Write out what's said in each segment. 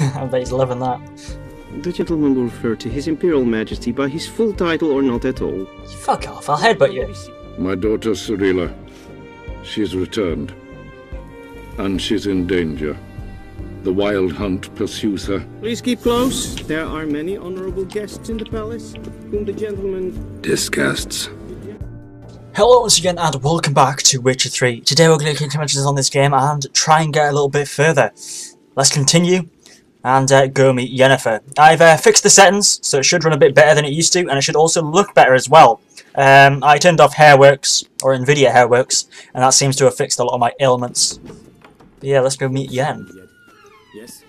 I bet he's loving that. The gentleman will refer to His Imperial Majesty by his full title or not at all. Fuck off, I'll headbutt you. My daughter Cyrilla. She's returned. And she's in danger. The wild hunt pursues her. Please keep close. There are many honorable guests in the palace, whom the gentleman Disgusts. Hello once again and welcome back to Witcher 3. Today we're going to continue on this game and try and get a little bit further. Let's continue and go meet Yennefer. I've fixed the settings so it should run a bit better than it used to, and it should also look better as well. I turned off Hairworks, or NVIDIA Hairworks, and that seems to have fixed a lot of my ailments. But yeah, let's go meet Yen. Yes?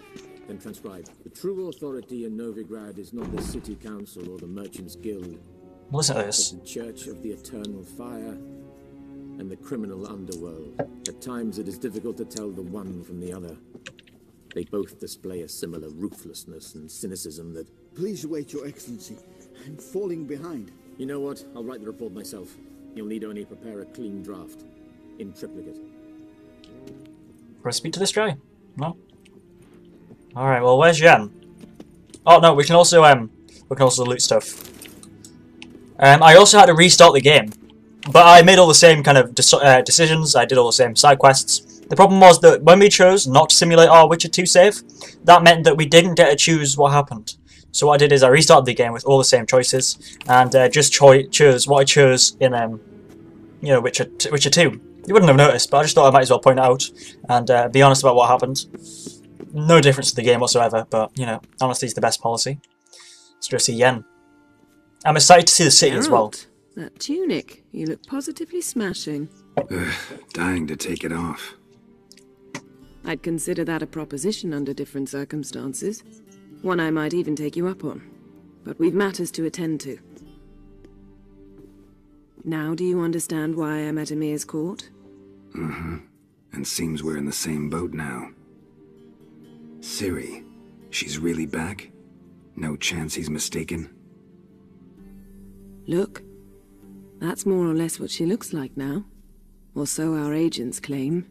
Then transcribe. The true authority in Novigrad is not the city council or the merchants' guild. Listen to this. But the Church of the Eternal Fire and the criminal underworld. At times it is difficult to tell the one from the other. They both display a similar ruthlessness and cynicism that... Please wait, Your Excellency. I'm falling behind. You know what? I'll write the report myself. You'll need only prepare a clean draft. In triplicate. Press speak to this guy? No? Alright, well where's Yen? Oh no, we can also loot stuff. I also had to restart the game. But I made all the same kind of decisions, I did all the same side quests. The problem was that when we chose not to simulate our Witcher 2 save, that meant that we didn't get to choose what happened. So what I did is I restarted the game with all the same choices, and just chose what I chose in, you know, Witcher 2. You wouldn't have noticed, but I just thought I might as well point it out, and be honest about what happened. No difference to the game whatsoever, but, you know, honesty is the best policy. Let's go see Yen. I'm excited to see the city as well. That tunic, you look positively smashing. Dying to take it off. I'd consider that a proposition under different circumstances. One I might even take you up on. But we've matters to attend to. Now do you understand why I'm at Emir's court? Mm-hmm. And seems we're in the same boat now. Ciri, she's really back? No chance he's mistaken? Look, that's more or less what she looks like now. Or so our agents claim.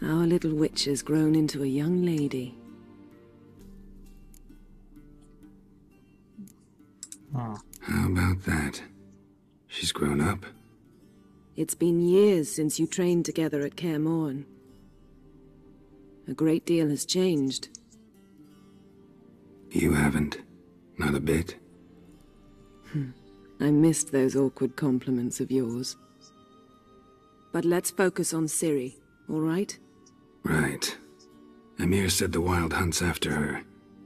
Our little witch has grown into a young lady. Oh. How about that? She's grown up? It's been years since you trained together at Kaer Morhen. A great deal has changed. You haven't? Not a bit? I missed those awkward compliments of yours. But let's focus on Ciri, all right? Right. Emir said the wild hunt's after her.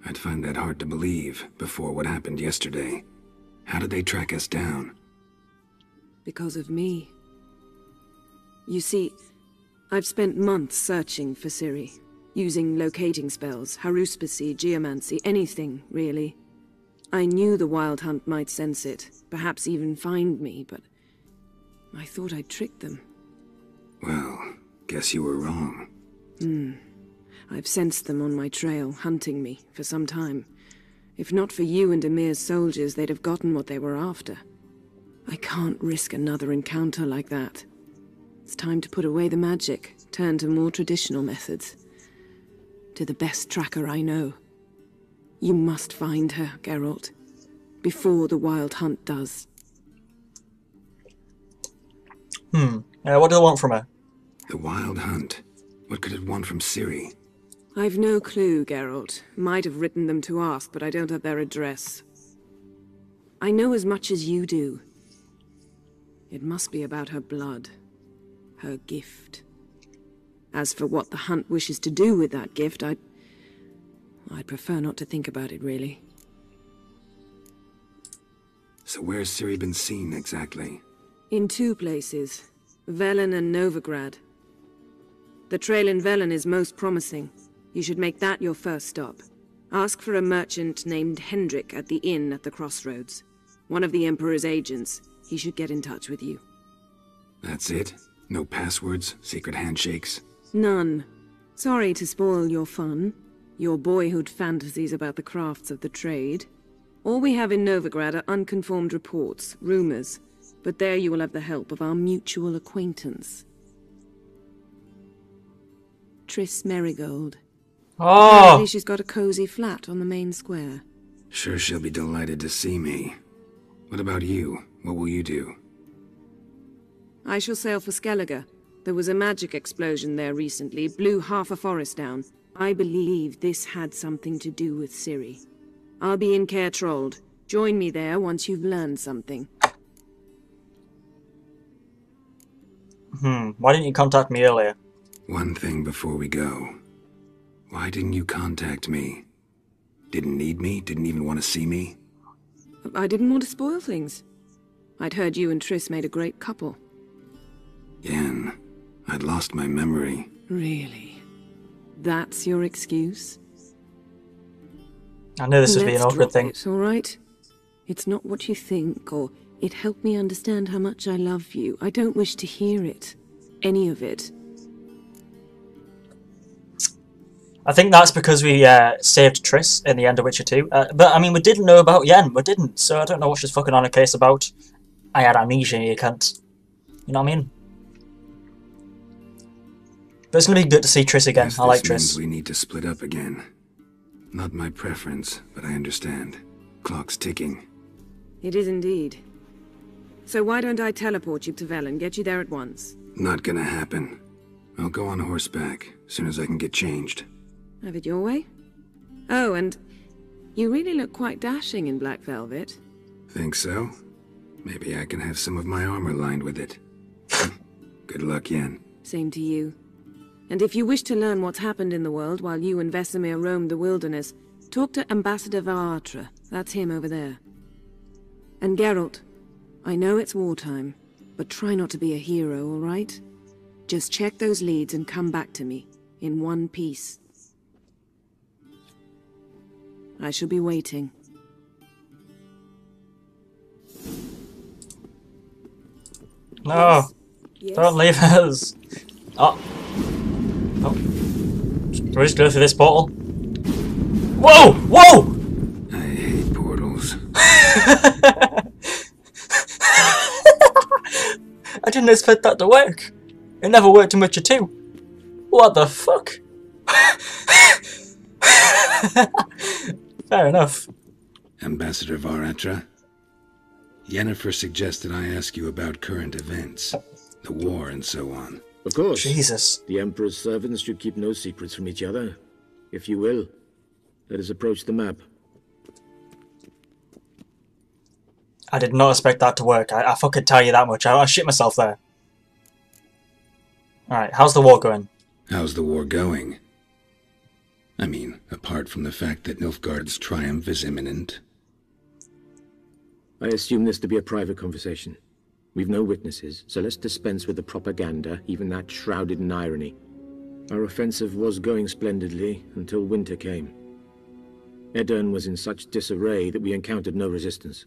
I'd find that hard to believe before what happened yesterday. How did they track us down? Because of me. You see, I've spent months searching for Ciri, using locating spells, haruspicy, geomancy, anything, really. I knew the wild hunt might sense it, perhaps even find me, but I thought I'd tricked them. Well, guess you were wrong. I've sensed them on my trail, hunting me, for some time. If not for you and Emir's soldiers, they'd have gotten what they were after. I can't risk another encounter like that. It's time to put away the magic, turn to more traditional methods. To the best tracker I know. You must find her, Geralt, before the wild hunt does. What do I want from her? The wild hunt? What could it want from Ciri? I've no clue, Geralt. Might have written them to ask, but I don't have their address. I know as much as you do. It must be about her blood. Her gift. As for what the hunt wishes to do with that gift, I'd prefer not to think about it, really. So where's Ciri been seen, exactly? In two places. Velen and Novigrad. The trail in Velen is most promising. You should make that your first stop. Ask for a merchant named Hendrik at the inn at the crossroads. One of the Emperor's agents. He should get in touch with you. That's it? No passwords? Secret handshakes? None. Sorry to spoil your fun. Your boyhood fantasies about the crafts of the trade. All we have in Novigrad are unconfirmed reports, rumors. But there you will have the help of our mutual acquaintance. Triss Merigold. Oh! Apparently she's got a cozy flat on the main square. Sure she'll be delighted to see me. What about you? What will you do? I shall sail for Skellige. There was a magic explosion there recently, blew half a forest down. I believe this had something to do with Ciri. I'll be in Caer Trold. Join me there once you've learned something. Why didn't you contact me earlier? One thing before we go. Why didn't you contact me? Didn't need me? Didn't even want to see me? I didn't want to spoil things. I'd heard you and Triss made a great couple. Yen, I'd lost my memory. Really? That's your excuse? I knew this would be an awkward thing. It's all right. It's not what you think, or it helped me understand how much I love you. I don't wish to hear it. Any of it. I think that's because we saved Triss in the end of Witcher 2. But, I mean, we didn't know about Yen. We didn't. So I don't know what she's fucking on a case about. I had amnesia, you cunt. You know what I mean? But it's going to be good to see Triss again. I like This means Triss. we need to split up again. Not my preference, but I understand. Clock's ticking. It is indeed. So why don't I teleport you to Velen, get you there at once? Not gonna happen. I'll go on horseback, as soon as I can get changed. Have it your way? Oh, and you really look quite dashing in black velvet. Think so? Maybe I can have some of my armor lined with it. Good luck, Yen. Same to you. And if you wish to learn what's happened in the world while you and Vesemir roamed the wilderness, talk to Ambassador Varatra. That's him over there. And Geralt, I know it's wartime, but try not to be a hero, all right? Just check those leads and come back to me, in one piece. I shall be waiting. No! Yes. Don't leave us! Oh. Oh. Can we just go through this portal? Whoa! Whoa! I hate portals. I didn't expect that to work. It never worked in Witcher 2. What the fuck? Fair enough. Ambassador Varatra? Yennefer suggested I ask you about current events. The war and so on. Of course. Jesus. The Emperor's servants should keep no secrets from each other. If you will, let us approach the map. I did not expect that to work. I fucking tell you that much. I shit myself there. Alright, how's the war going? How's the war going? I mean, apart from the fact that Nilfgaard's triumph is imminent. I assume this to be a private conversation. We've no witnesses, so let's dispense with the propaganda, even that shrouded in irony. Our offensive was going splendidly until winter came. Edirn was in such disarray that we encountered no resistance.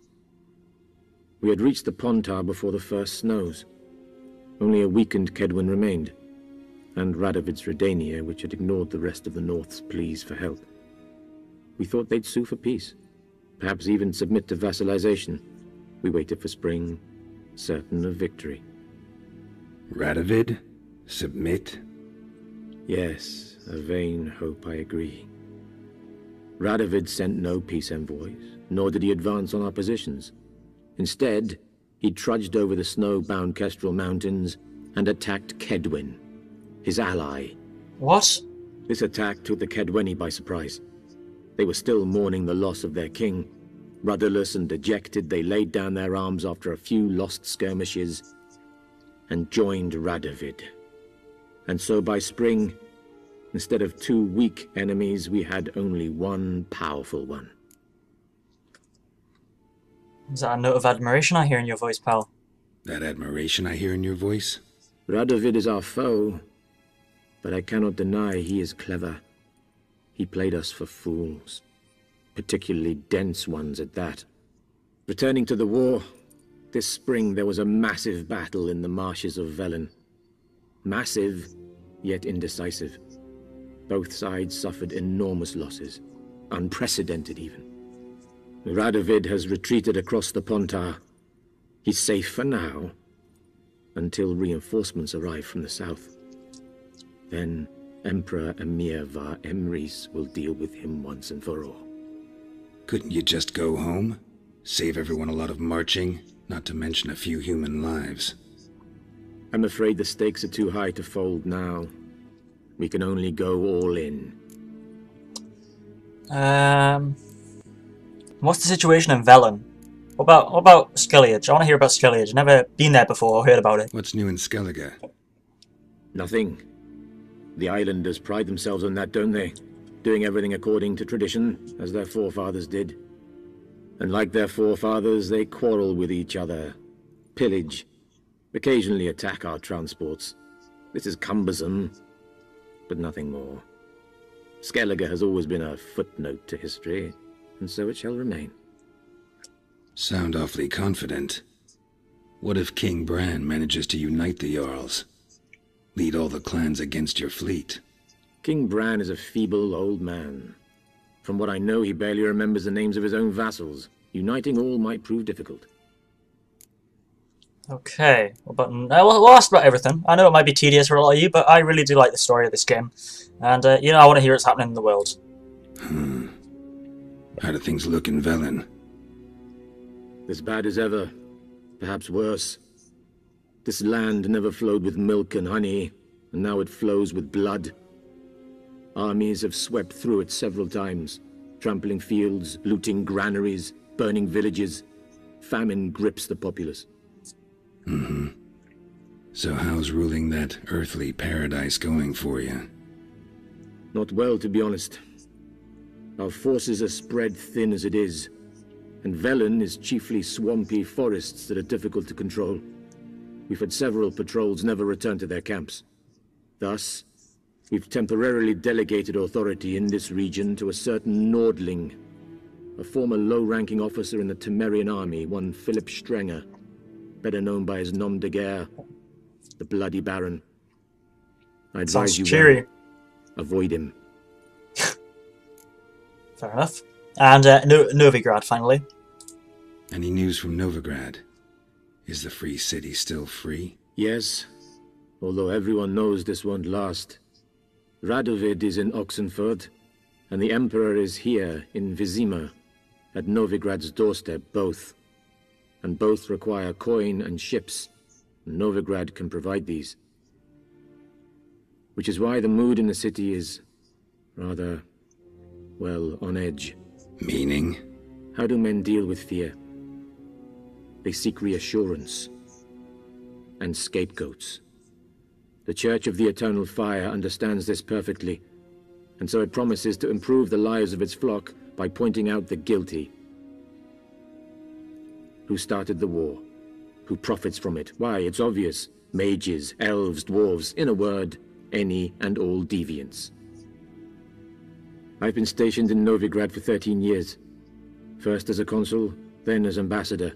We had reached the Pontar before the first snows. Only a weakened Kedwin remained, and Radovid's Redania, which had ignored the rest of the North's pleas for help. We thought they'd sue for peace, perhaps even submit to vassalization. We waited for spring, certain of victory. Radovid? Submit? Yes, a vain hope, I agree. Radovid sent no peace envoys, nor did he advance on our positions. Instead, he trudged over the snow-bound Kestrel Mountains and attacked Kedwin, his ally. What? This attack took the Kedweni by surprise. They were still mourning the loss of their king. Rudderless and dejected, they laid down their arms after a few lost skirmishes and joined Radovid. And so by spring, instead of two weak enemies, we had only one powerful one. Is that a note of admiration I hear in your voice, pal? That admiration I hear in your voice? Radovid is our foe, but I cannot deny he is clever. He played us for fools, particularly dense ones at that. Returning to the war, this spring there was a massive battle in the marshes of Velen. Massive, yet indecisive. Both sides suffered enormous losses, unprecedented even. Radovid has retreated across the Pontar. He's safe for now, until reinforcements arrive from the south. Then Emperor Emir var Emrys will deal with him once and for all. Couldn't you just go home? Save everyone a lot of marching, not to mention a few human lives. I'm afraid the stakes are too high to fold now. We can only go all in. What's the situation in Velen? What about Skellige? I want to hear about Skellige. I've never been there before or heard about it. What's new in Skellige? Nothing. The islanders pride themselves on that, don't they? Doing everything according to tradition, as their forefathers did. And like their forefathers, they quarrel with each other, pillage, occasionally attack our transports. This is cumbersome, but nothing more. Skellige has always been a footnote to history, and so it shall remain. Sound awfully confident. What if King Bran manages to unite the Jarls? Lead all the clans against your fleet? King Bran is a feeble old man. From what I know, he barely remembers the names of his own vassals. Uniting all might prove difficult. Okay, we'll ask about everything. I know it might be tedious for a lot of you, but I really do like the story of this game. And, you know, I want to hear what's happening in the world. How do things look in Velen? As bad as ever. Perhaps worse. This land never flowed with milk and honey, and now it flows with blood. Armies have swept through it several times, trampling fields, looting granaries, burning villages. Famine grips the populace. So how's ruling that earthly paradise going for you? Not well, to be honest. Our forces are spread thin as it is, and Velen is chiefly swampy forests that are difficult to control. We've had several patrols never return to their camps. Thus, we've temporarily delegated authority in this region to a certain Nordling, a former low-ranking officer in the Ciparian army, one Philip Strenger, better known by his nom de guerre, the Bloody Baron. I advise you cheery. Avoid him. Fair enough. And Novigrad, finally. Any news from Novigrad? Is the free city still free? Yes, although everyone knows this won't last. Radovid is in Oxenford, and the Emperor is here in Vizima, at Novigrad's doorstep, both. And both require coin and ships. Novigrad can provide these. Which is why the mood in the city is rather, well, on edge. Meaning? How do men deal with fear? They seek reassurance and scapegoats. The Church of the Eternal Fire understands this perfectly, and so it promises to improve the lives of its flock by pointing out the guilty. Who started the war? Who profits from it? Why, it's obvious. Mages, elves, dwarves, in a word, any and all deviants. I've been stationed in Novigrad for 13 years. First as a consul, then as ambassador.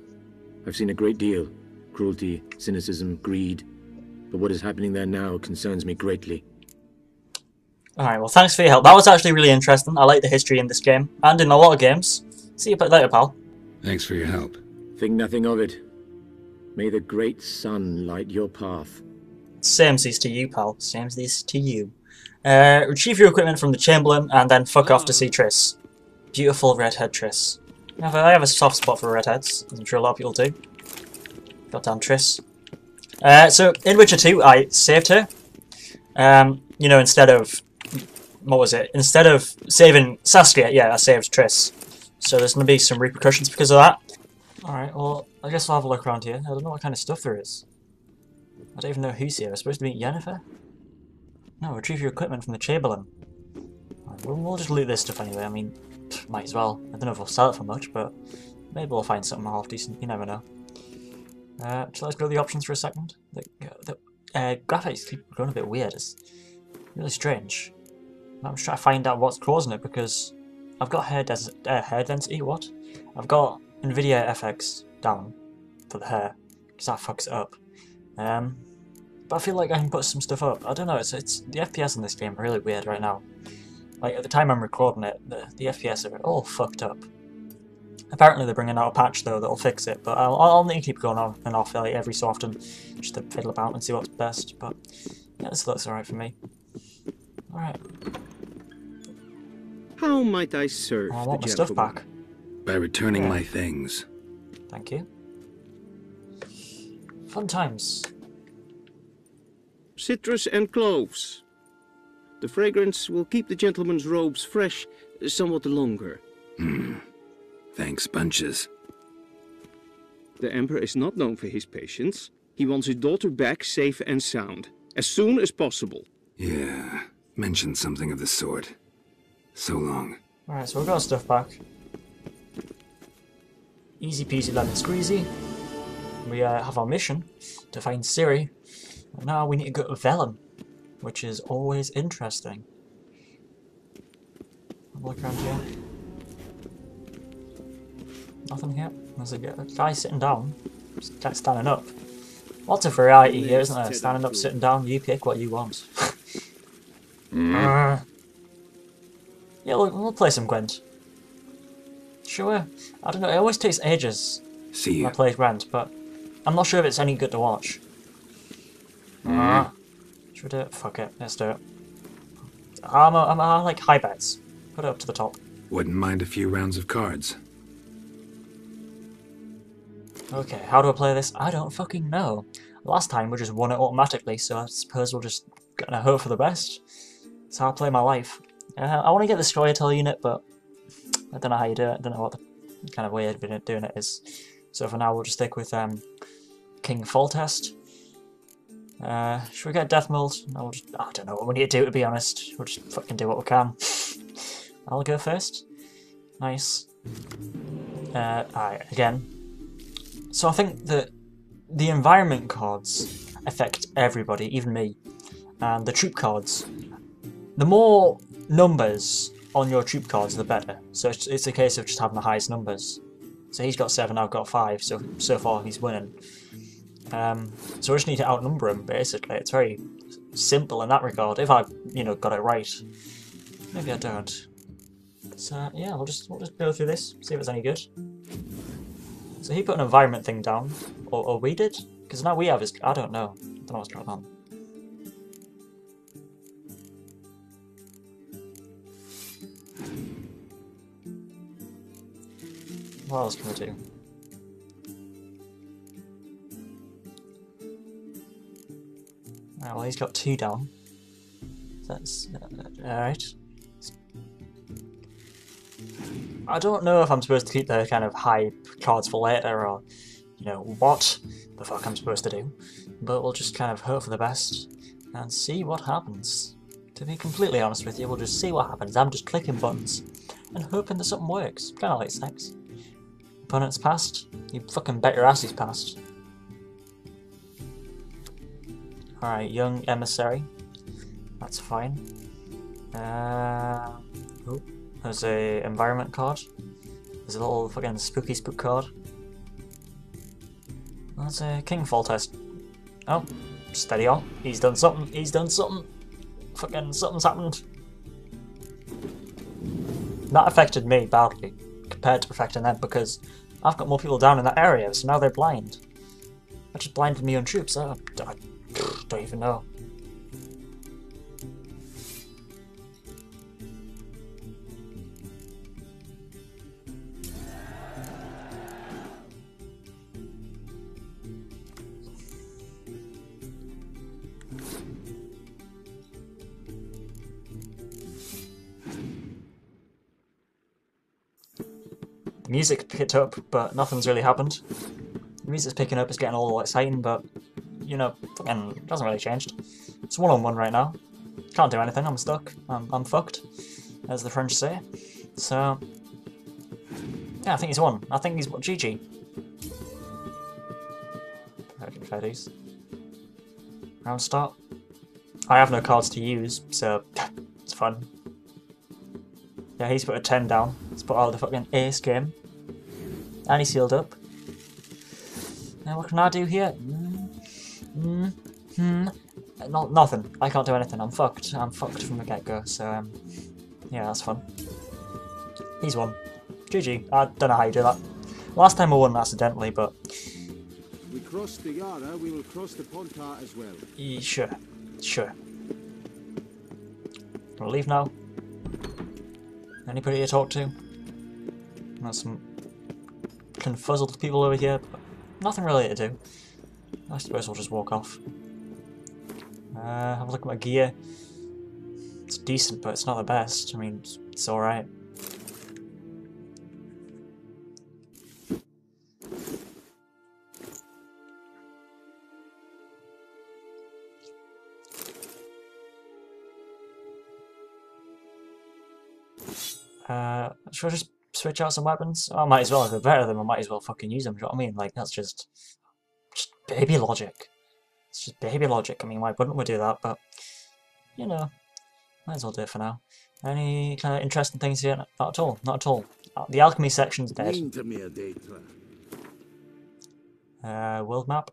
I've seen a great deal. Cruelty, cynicism, greed. But what is happening there now concerns me greatly. Alright, well thanks for your help. That was actually really interesting. I like the history in this game, and in a lot of games. See you later, pal. Thanks for your help. Think nothing of it. May the great sun light your path. Samesies to you, pal. Samesies to you. Retrieve your equipment from the Chamberlain, and then fuck off to see Triss. Beautiful redhead Triss. I have a soft spot for redheads, as I'm sure a lot of people do. Goddamn Triss. So, in Witcher 2, I saved her. You know, instead of... What was it? Instead of saving Saskia, yeah, I saved Triss. So there's going to be some repercussions because of that. Alright, well, I guess I'll have a look around here. I don't know what kind of stuff there is. I don't even know who's here. I'm supposed to be Yennefer? No, retrieve your equipment from the Chamberlain. Right, we'll just loot this stuff anyway. I mean, might as well. I don't know if I'll sell it for much, but maybe we'll find something half decent. You never know. So let's go to the options for a second. The graphics keep going a bit weird. It's really strange. I'm just trying to find out what's causing it because I've got hair density. What? I've got NVIDIA FX down for the hair because that fucks it up. But I feel like I can put some stuff up. I don't know. It's the FPS in this game are really weird right now. Like at the time I'm recording it, the FPS are all fucked up. Apparently they're bringing out a patch though that'll fix it, but I'll need to keep going on and off like every so often just to fiddle about and see what's best. But yeah, this looks alright for me. Alright. How might I serve I the want my stuff gentleman? back. By returning my things. Thank you. Fun times. Citrus and cloves. The fragrance will keep the gentleman's robes fresh somewhat longer. Thanks, bunches. The Emperor is not known for his patience. He wants his daughter back safe and sound, as soon as possible. Yeah, mentioned something of the sort. So long. Alright, so we've got our stuff back. Easy peasy lemon squeezy. We have our mission to find Ciri. And now we need to go to Vellum, which is always interesting. Have a look around here. Nothing here. There's a guy sitting down. Guy standing up. Lots of variety here, isn't there? Standing up, sitting down, you pick what you want. Yeah, look, we'll play some Gwent. Sure. I don't know, it always takes ages See when I you. play Gwent, but I'm not sure if it's any good to watch. Should we do it? Fuck it, let's do it. I like high bets. Put it up to the top. Wouldn't mind a few rounds of cards. Okay, how do I play this? I don't fucking know. Last time we just won it automatically, so I suppose we'll just gonna hope for the best. That's how I play my life. I want to get the Storyteller unit, but I don't know how you do it. I don't know what the kind of way of doing it is. So for now, we'll just stick with King Foltest. Should we get Death Mold? No, I don't know what we need to do, to be honest. We'll just fucking do what we can. I'll go first. Nice. Alright, again. So I think that the environment cards affect everybody, even me. And the troop cards. The more numbers on your troop cards, the better. So it's a case of just having the highest numbers. So he's got 7, I've got 5, so far he's winning. So we just need to outnumber him, basically. It's very simple in that regard, if I, got it right. Maybe I don't. So yeah, we'll just go through this, see if it's any good. So he put an environment thing down, or we did? Because now we have his, I don't know what's going on. What else can we do? Well, he's got 2 down. That's alright. I don't know if I'm supposed to keep the kind of high cards for later, or what the fuck I'm supposed to do. But we'll just kind of hope for the best and see what happens. To be completely honest with you, we'll just see what happens. I'm just clicking buttons and hoping that something works. Kind of like sex. Opponent's passed. You fucking bet your ass he's passed. Alright, young emissary. That's fine. Oh, there's a environment card. There's a little fucking spooky spook card. That's a King Foltest. Oh, steady on. He's done something. He's done something. Fucking something's happened. That affected me badly compared to affecting them, because I've got more people down in that area, so now they're blind. That just blinded me on troops. I don't even know. The music picked up, but nothing's really happened. The music's picking up, it's getting all exciting, but fucking it hasn't really changed. It's one-on-one right now. Can't do anything, I'm stuck. I'm fucked, as the French say. So yeah, I think he's won. I think he's GG. Fair dues. Round start. I have no cards to use, so it's fun. Yeah, he's put a 10 down. He's put out the fucking ace game. And he sealed up. Now what can I do here? Nothing. I can't do anything. I'm fucked. I'm fucked from the get-go. So yeah, that's fun. He's won. GG. I don't know how you do that. Last time I won accidentally, but We crossed the Yara, we will cross the Pontar as well. sure. Can I leave now? Anybody to talk to? There's some confuzzled people over here, but nothing really to do. I suppose we'll just walk off. Have a look at my gear. It's decent, but it's not the best. I mean, it's alright. Should I just switch out some weapons? Oh, I might as well. If they're better, then I might as well fucking use them. Do you know what I mean? Like, that's just baby logic. It's just baby logic. I mean, why wouldn't we do that? But, you know, might as well do it for now. Any kind of interesting things here? Not at all. Not at all. The alchemy section's dead. World map.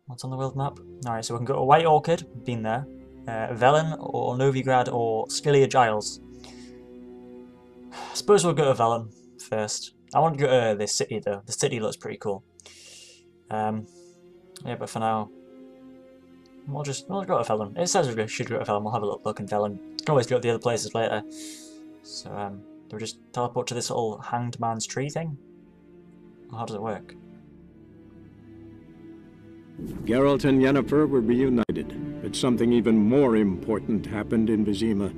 What's on the world map? Alright, so we can go to White Orchid. Been there. Velen or Novigrad or Scylla Giles. I suppose we'll go to Velen first. I want to go to this city though. The city looks pretty cool. Yeah, but for now, we'll go to Velen. It says we should go to Velen. We'll have a look in Velen. Can always go to the other places later. So, do we just teleport to this little hanged man's tree thing? Or how does it work? Geralt and Yennefer were reunited, but something even more important happened in Vizima.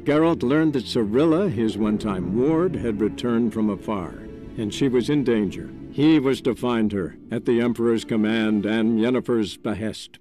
Geralt learned that Cirilla, his one-time ward, had returned from afar, and she was in danger. He was to find her, at the Emperor's command and Yennefer's behest.